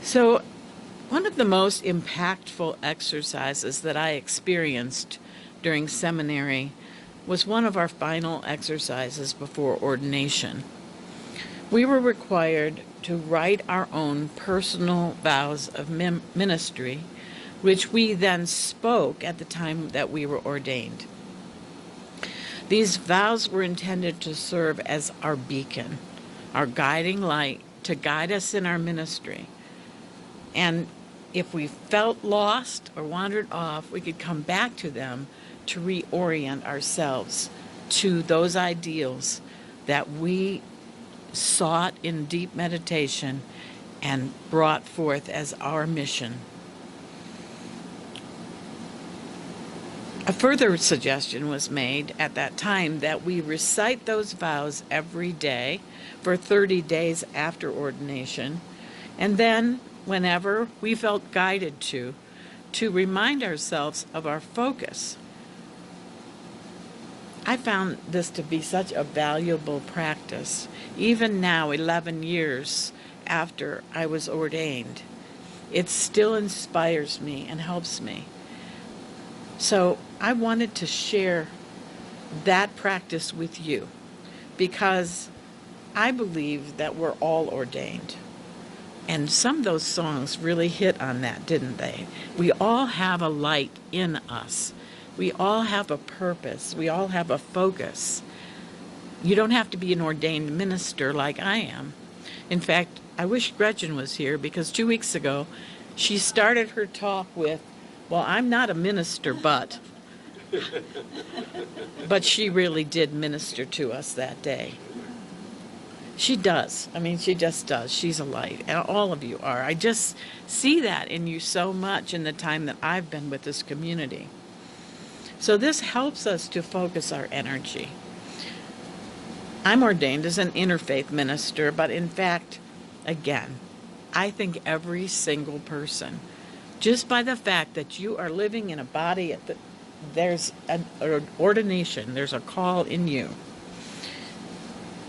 So, one of the most impactful exercises that I experienced during seminary was one of our final exercises before ordination. We were required to write our own personal vows of ministry, which we then spoke at the time that we were ordained. These vows were intended to serve as our beacon, our guiding light to guide us in our ministry. And if we felt lost or wandered off, we could come back to them to reorient ourselves to those ideals that we sought in deep meditation and brought forth as our mission. A further suggestion was made at that time that we recite those vows every day for 30 days after ordination, and then whenever we felt guided to remind ourselves of our focus. I found this to be such a valuable practice, even now, 11 years after I was ordained. It still inspires me and helps me. So I wanted to share that practice with you because I believe that we're all ordained. And some of those songs really hit on that, didn't they? We all have a light in us. We all have a purpose. We all have a focus. You don't have to be an ordained minister like I am. In fact, I wish Gretchen was here because 2 weeks ago, she started her talk with, well, I'm not a minister, but she really did minister to us that day. She does. I mean, she just does. She's a light. And all of you are. I just see that in you so much in the time that I've been with this community. So this helps us to focus our energy. I'm ordained as an interfaith minister, but in fact, again, I think every single person, just by the fact that you are living in a body, there's an ordination, there's a call in you.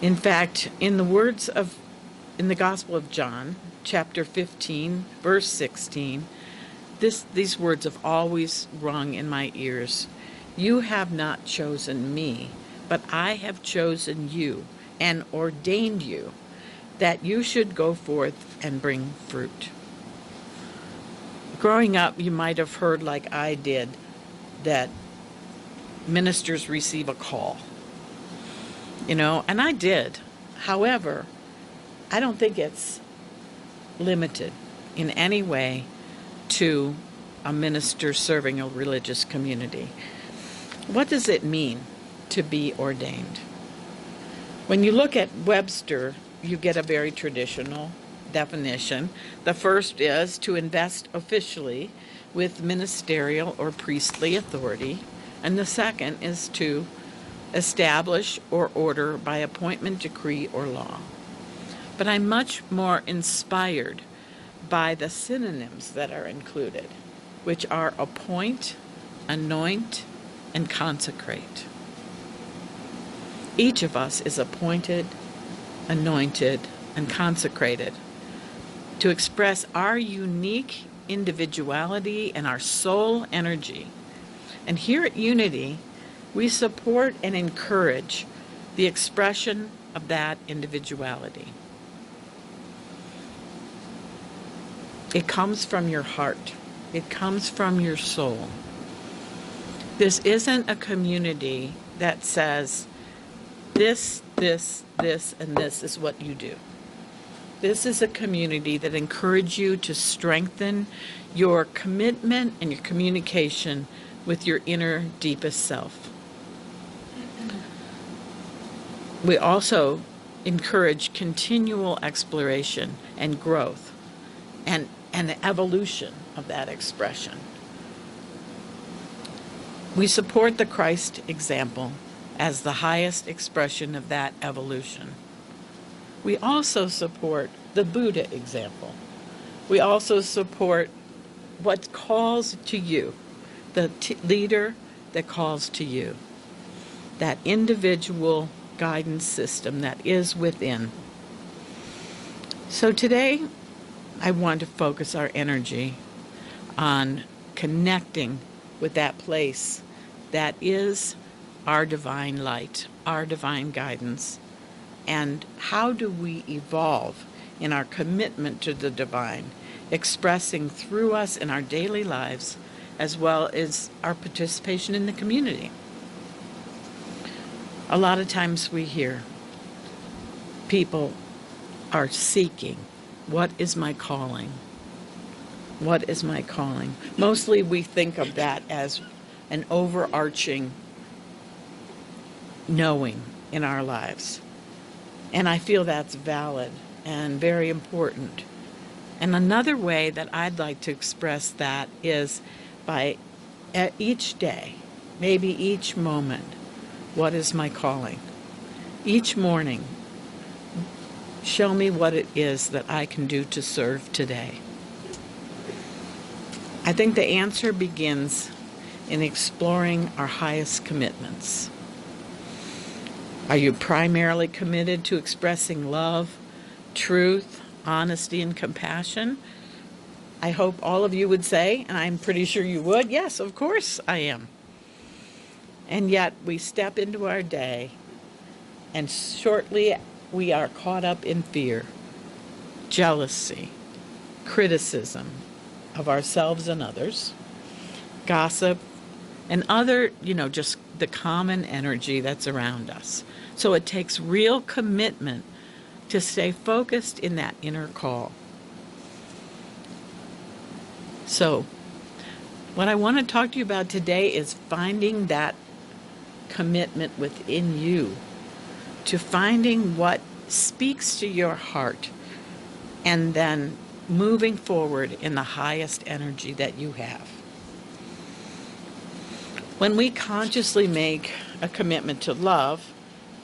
In fact, in the Gospel of John, chapter 15, verse 16, these words have always rung in my ears. You have not chosen me, but I have chosen you and ordained you that you should go forth and bring fruit. Growing up, you might have heard, like I did, that ministers receive a call. And I did. However, I don't think it's limited in any way to a minister serving a religious community. What does it mean to be ordained? When you look at Webster, you get a very traditional definition. The first is to invest officially with ministerial or priestly authority, and the second is to establish or order by appointment, decree, or law. But I'm much more inspired by the synonyms that are included, which are appoint, anoint, and consecrate. Each of us is appointed, anointed, and consecrated to express our unique individuality and our soul energy. And here at Unity, we support and encourage the expression of that individuality. It comes from your heart. It comes from your soul. This isn't a community that says, this, and this is what you do. This is a community that encourages you to strengthen your commitment and your communication with your inner, deepest self. We also encourage continual exploration and growth and evolution of that expression. We support the Christ example as the highest expression of that evolution. We also support the Buddha example. We also support what calls to you, the leader that calls to you, that individual guidance system that is within. So today, I want to focus our energy on connecting with that place that is our divine light, our divine guidance, and how do we evolve in our commitment to the divine, expressing through us in our daily lives, as well as our participation in the community. A lot of times we hear people are seeking, what is my calling? What is my calling? Mostly we think of that as an overarching knowing in our lives. And I feel that's valid and very important. And another way that I'd like to express that is by each day, maybe each moment, what is my calling? Each morning, show me what it is that I can do to serve today. I think the answer begins in exploring our highest commitments. Are you primarily committed to expressing love, truth, honesty, and compassion? I hope all of you would say, and I'm pretty sure you would, yes, of course I am. And yet we step into our day, and shortly we are caught up in fear, jealousy, criticism of ourselves and others, gossip, and other, just the common energy that's around us. So it takes real commitment to stay focused in that inner call. So what I want to talk to you about today is finding that commitment within you, to finding what speaks to your heart, and then moving forward in the highest energy that you have. When we consciously make a commitment to love,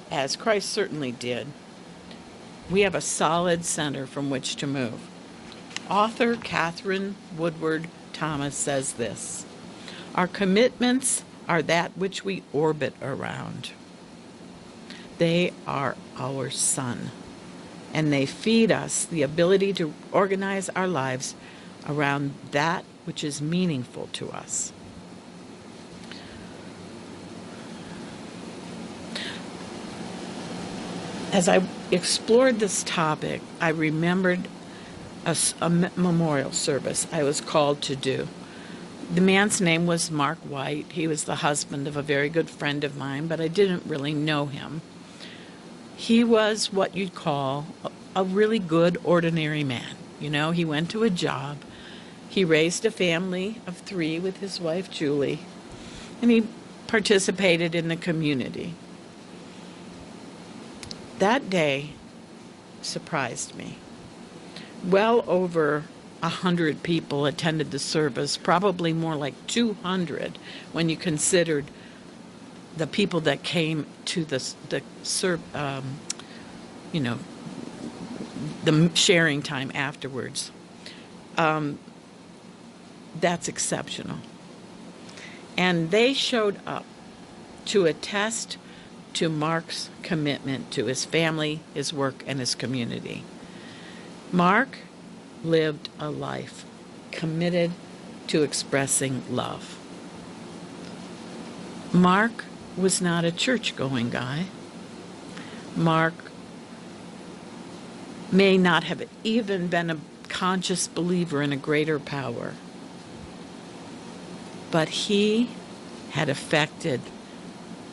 as Christ certainly did, we have a solid center from which to move. Author Catherine Woodward Thomas says this: our commitments are that which we orbit around. They are our sun, and they feed us the ability to organize our lives around that which is meaningful to us. As I explored this topic, I remembered a memorial service I was called to do. The man's name was Mark White. He was the husband of a very good friend of mine, but I didn't really know him. He was what you'd call a really good, ordinary man. He went to a job. He raised a family of 3 with his wife, Julie, and he participated in the community. That day surprised me. Well over 100 people attended the service, probably more like 200 when you considered the people that came to the sharing time afterwards. That's exceptional. And they showed up to attest to Mark's commitment to his family, his work, and his community. Mark lived a life committed to expressing love. Mark was not a church-going guy. Mark may not have even been a conscious believer in a greater power, but he had affected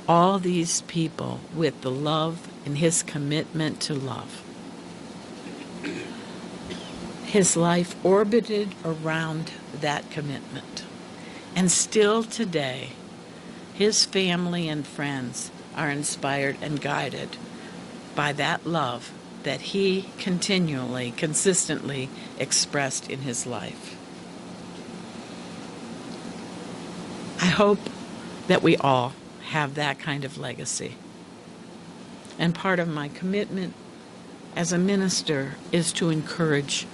all these people with the love and his commitment to love. His life orbited around that commitment. And still today, his family and friends are inspired and guided by that love that he continually, consistently expressed in his life. I hope that we all have that kind of legacy. And part of my commitment as a minister is to encourage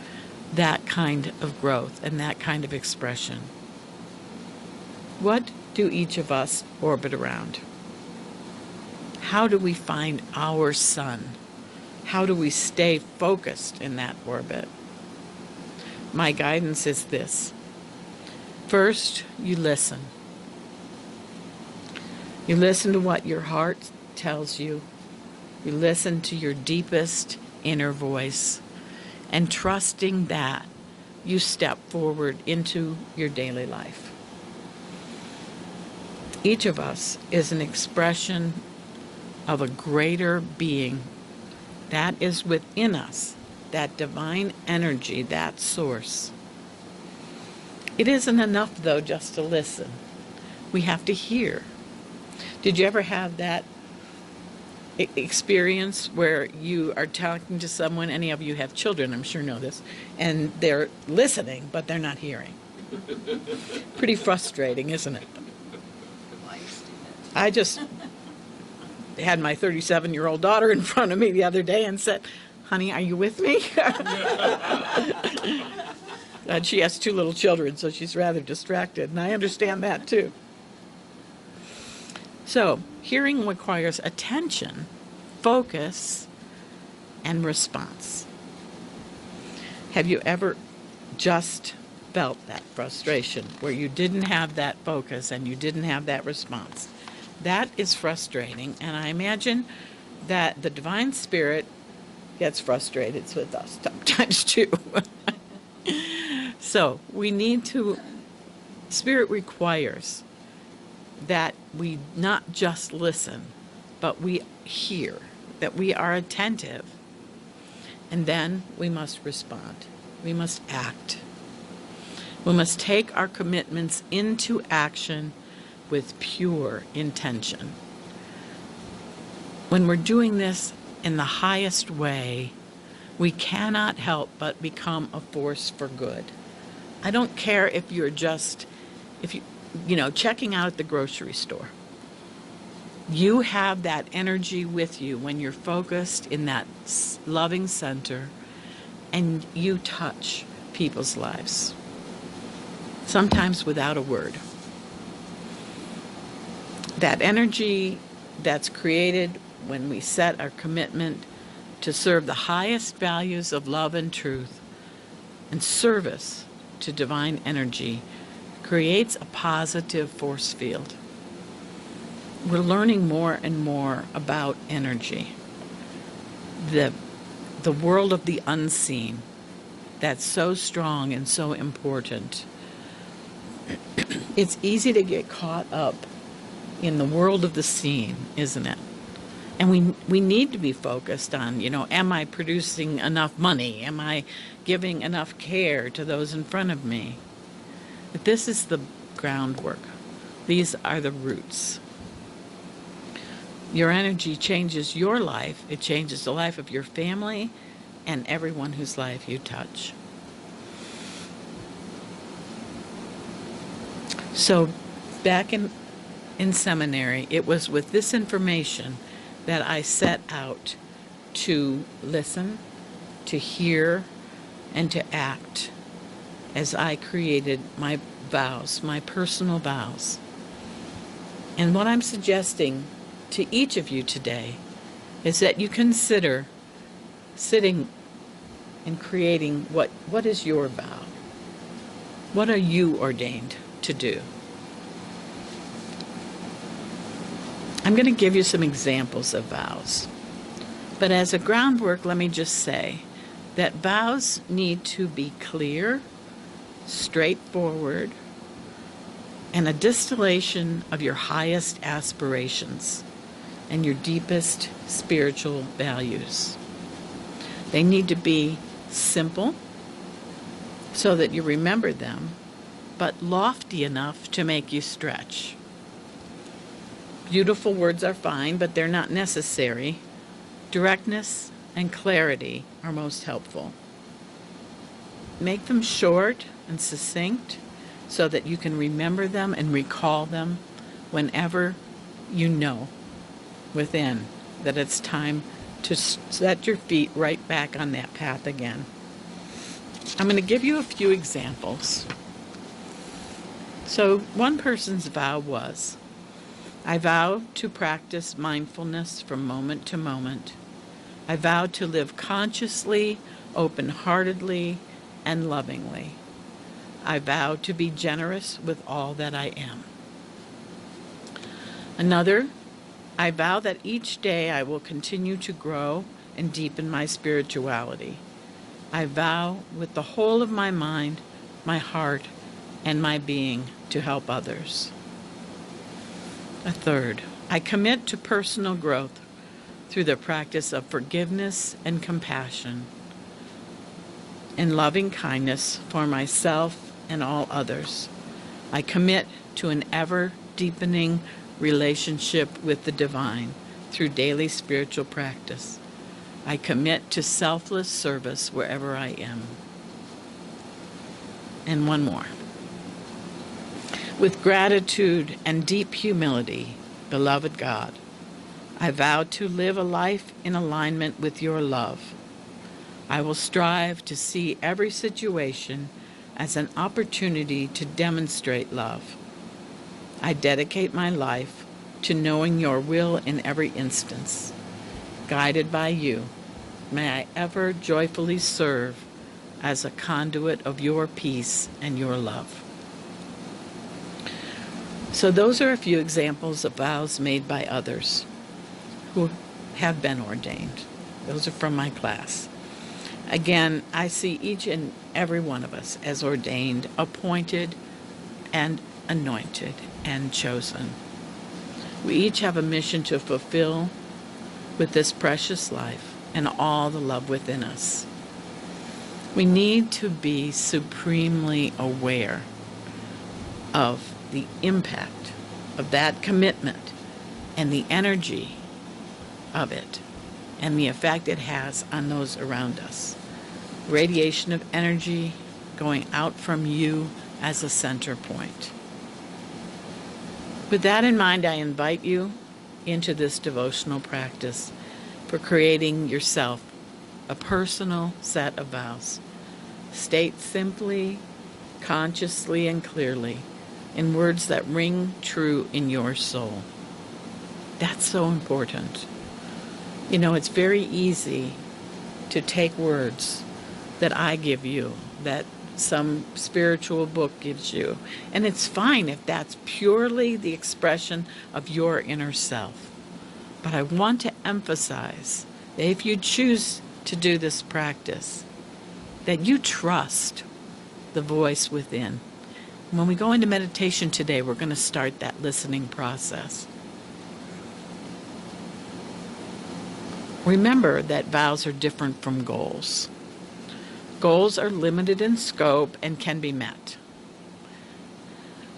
that kind of growth and that kind of expression. What do each of us orbit around? How do we find our sun? How do we stay focused in that orbit? my guidance is this. First, you listen. You listen to what your heart tells you. You listen to your deepest inner voice. And trusting that, you step forward into your daily life. Each of us is an expression of a greater being that is within us, that divine energy, that source. It isn't enough, though, just to listen. We have to hear. Did you ever have that experience where you are talking to someone, any of you have children, I'm sure know this, and they're listening, but they're not hearing? Pretty frustrating, isn't it? I just had my 37-year-old daughter in front of me the other day and said, "Honey, are you with me?" And she has 2 little children, so she's rather distracted, and I understand that too. So, hearing requires attention, focus, and response. Have you ever just felt that frustration where you didn't have that focus and you didn't have that response? That is frustrating, and I imagine that the Divine Spirit gets frustrated with us sometimes too. So we need to, Spirit requires that we not just listen, but we hear, that we are attentive, and then we must respond. We must act. We must take our commitments into action with pure intention. When we're doing this in the highest way, we cannot help but become a force for good. I don't care if you're just, checking out at the grocery store. You have that energy with you when you're focused in that loving center and you touch people's lives, sometimes without a word. That energy that's created when we set our commitment to serve the highest values of love and truth and service to divine energy creates a positive force field. We're learning more and more about energy, the world of the unseen that's so strong and so important. It's easy to get caught up in the world of the seen, isn't it? And we need to be focused on, am I producing enough money? Am I giving enough care to those in front of me? But this is the groundwork. These are the roots. Your energy changes your life. It changes the life of your family and everyone whose life you touch. So back in seminary, it was with this information that I set out to listen, to hear, and to act as I created my vows, my personal vows. And what I'm suggesting to each of you today is that you consider sitting and creating what is your vow? What are you ordained to do? I'm going to give you some examples of vows. But as a groundwork, let me just say that vows need to be clear, straightforward, and a distillation of your highest aspirations and your deepest spiritual values. They need to be simple so that you remember them, but lofty enough to make you stretch. Beautiful words are fine, but they're not necessary. Directness and clarity are most helpful. Make them short and succinct so that you can remember them and recall them whenever you know within that it's time to set your feet right back on that path again. I'm going to give you a few examples. So one person's vow was, I vow to practice mindfulness from moment to moment. I vow to live consciously, open-heartedly, and lovingly. I vow to be generous with all that I am. Another, I vow that each day I will continue to grow and deepen my spirituality. I vow with the whole of my mind, my heart, and my being to help others. A third, I commit to personal growth through the practice of forgiveness and compassion and loving kindness for myself and all others. I commit to an ever-deepening relationship with the divine through daily spiritual practice. I commit to selfless service wherever I am. And one more. With gratitude and deep humility, beloved God, I vow to live a life in alignment with your love. I will strive to see every situation as an opportunity to demonstrate love. I dedicate my life to knowing your will in every instance. Guided by you, may I ever joyfully serve as a conduit of your peace and your love. So those are a few examples of vows made by others who have been ordained. Those are from my class. Again, I see each and every one of us as ordained, appointed, and anointed, and chosen. We each have a mission to fulfill with this precious life and all the love within us. We need to be supremely aware of the impact of that commitment and the energy of it and the effect it has on those around us. Radiation of energy going out from you as a center point. With that in mind, I invite you into this devotional practice for creating yourself a personal set of vows. State simply, consciously, and clearly in words that ring true in your soul. That's so important. You know, it's very easy to take words that I give you, that some spiritual book gives you, and it's fine if that's purely the expression of your inner self. But I want to emphasize that if you choose to do this practice, that you trust the voice within. When we go into meditation today, we're going to start that listening process. Remember that vows are different from goals. Goals are limited in scope and can be met.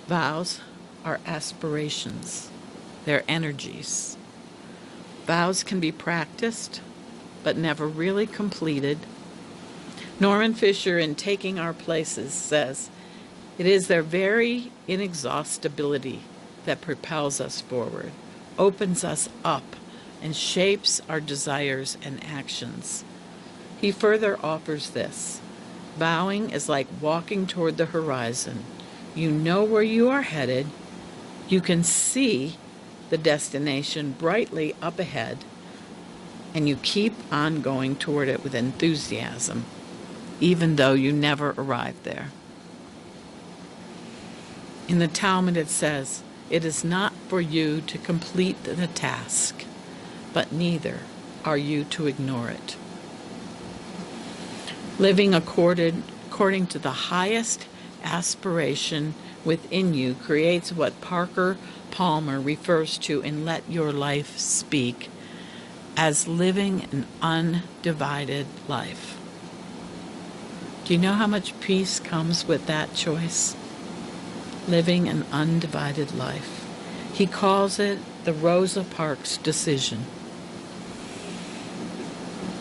Vows are aspirations. They're energies. Vows can be practiced, but never really completed. Norman Fisher, in Taking Our Places, says, "It is their very inexhaustibility that propels us forward, opens us up, and shapes our desires and actions." He further offers this: vowing is like walking toward the horizon. You know where you are headed. You can see the destination brightly up ahead, and you keep on going toward it with enthusiasm, even though you never arrive there. In the Talmud it says, "It is not for you to complete the task, but neither are you to ignore it." Living according to the highest aspiration within you creates what Parker Palmer refers to in Let Your Life Speak as living an undivided life. Do you know how much peace comes with that choice? Living an undivided life. He calls it the Rosa Parks decision,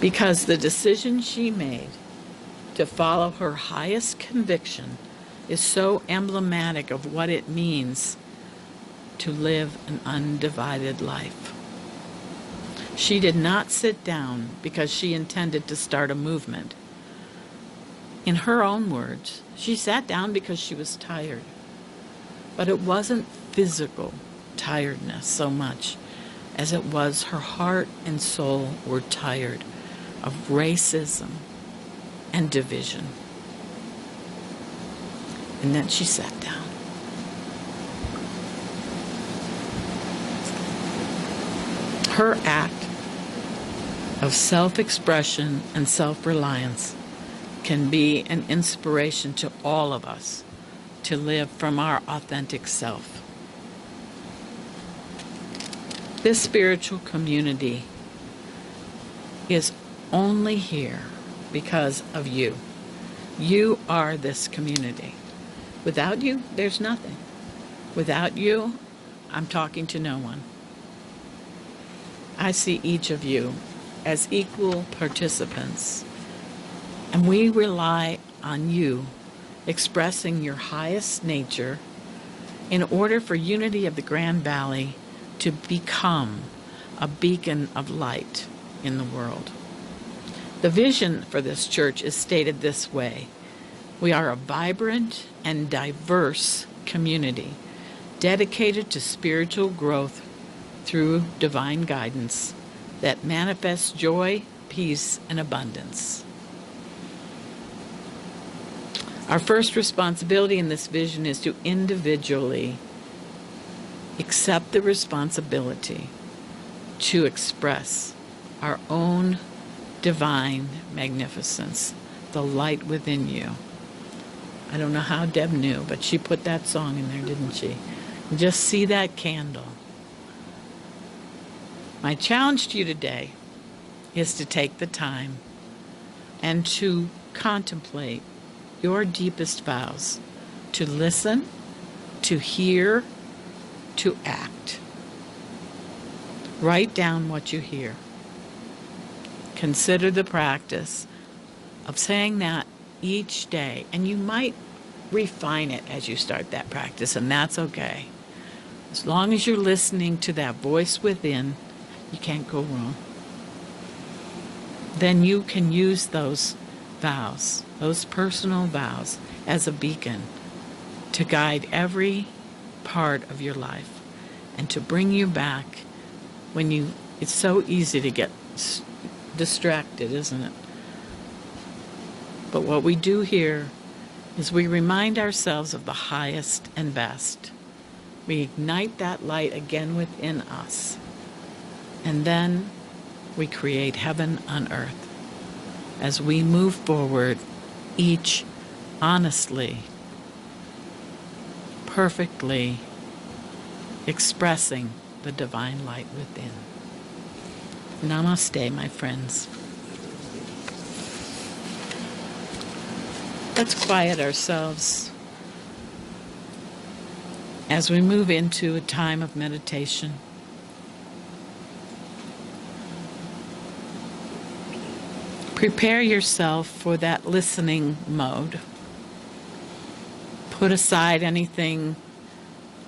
because the decision she made to follow her highest conviction is so emblematic of what it means to live an undivided life. She did not sit down because she intended to start a movement. In her own words, she sat down because she was tired. But it wasn't physical tiredness so much as it was her heart and soul were tired of racism and division. And then she sat down. Her act of self-expression and self-reliance can be an inspiration to all of us to live from our authentic self. This spiritual community is only here because of you. You are this community. Without you, there's nothing. Without you, I'm talking to no one. I see each of you as equal participants, and we rely on you expressing your highest nature in order for Unity of the Grand Valley to become a beacon of light in the world. The vision for this church is stated this way: we are a vibrant and diverse community dedicated to spiritual growth through divine guidance that manifests joy, peace, and abundance. Our first responsibility in this vision is to individually accept the responsibility to express our own divine magnificence, the light within you. I don't know how Deb knew, but she put that song in there, didn't she? Just see that candle. My challenge to you today is to take the time and to contemplate your deepest vows, to listen, to hear, to act. Write down what you hear. Consider the practice of saying that each day, and you might refine it as you start that practice, and that's okay. As long as you're listening to that voice within, you can't go wrong. Then you can use those vows, those personal vows, as a beacon to guide every part of your life and to bring you back when it's so easy to get distracted, isn't it? But what we do here is we remind ourselves of the highest and best. We ignite that light again within us. And then we create heaven on earth as we move forward, each honestly, perfectly expressing the divine light within. Namaste, my friends. Let's quiet ourselves as we move into a time of meditation. Prepare yourself for that listening mode. Put aside anything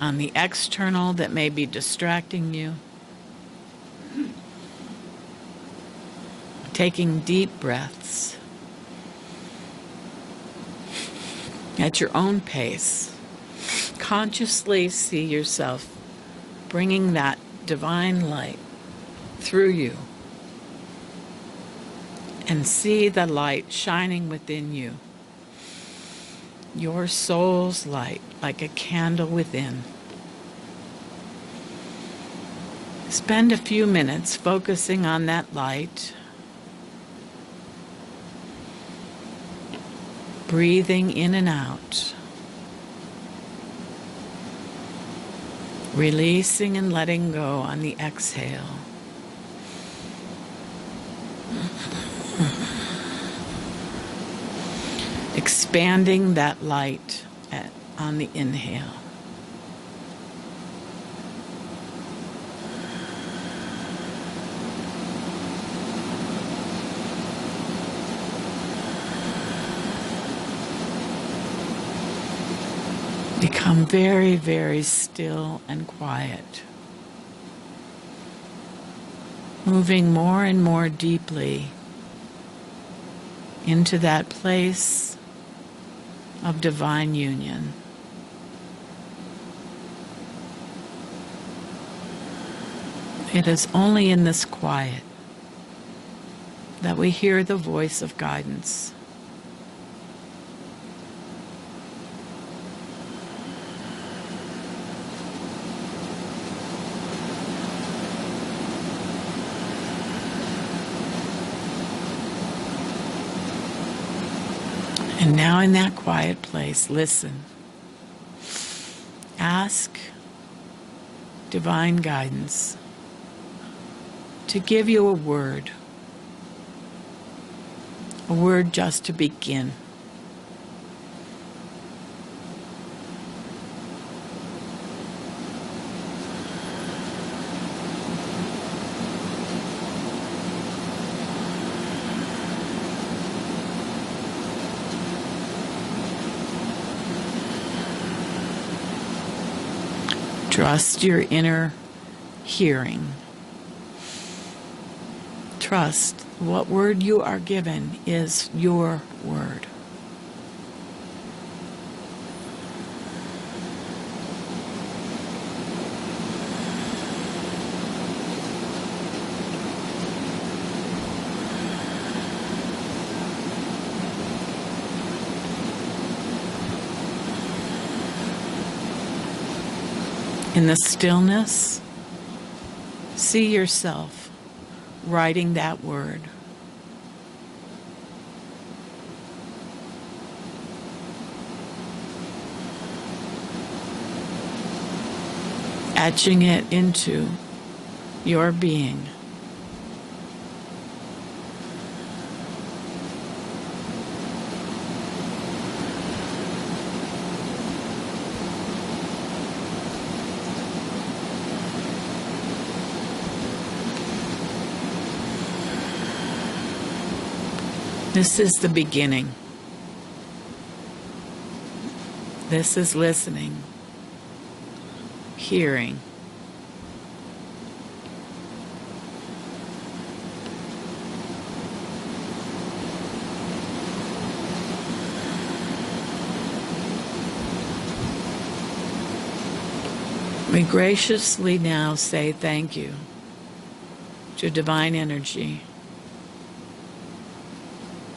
on the external that may be distracting you. Taking deep breaths at your own pace. Consciously see yourself bringing that divine light through you. And see the light shining within you. Your soul's light, like a candle within. Spend a few minutes focusing on that light. Breathing in and out. Releasing and letting go on the exhale. Expanding that light on the inhale. Become very, very still and quiet. Moving more and more deeply into that place of divine union. It is only in this quiet that we hear the voice of guidance. And now in that quiet place, listen. Ask divine guidance to give you a word just to begin. Trust your inner hearing. Trust what word you are given is your word. In the stillness, see yourself writing that word. Etching it into your being. This is the beginning. This is listening, hearing. We graciously now say thank you to Divine Energy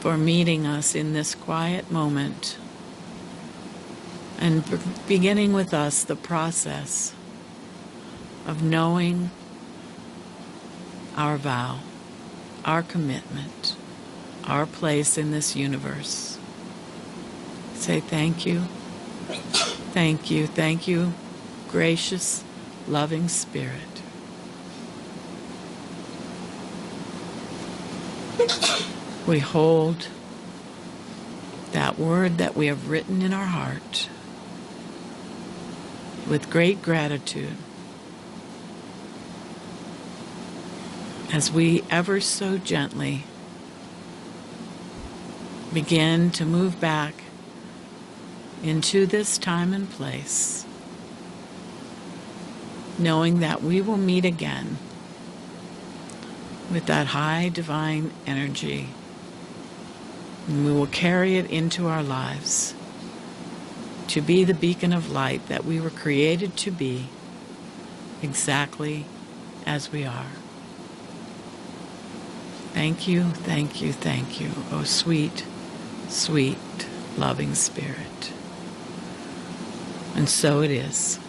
for meeting us in this quiet moment and beginning with us the process of knowing our vow, our commitment, our place in this universe. Say thank you, thank you, gracious, loving Spirit. We hold that word that we have written in our heart with great gratitude as we ever so gently begin to move back into this time and place, knowing that we will meet again with that high divine energy. And we will carry it into our lives to be the beacon of light that we were created to be, exactly as we are. Thank you, oh sweet, sweet, loving Spirit. And so it is.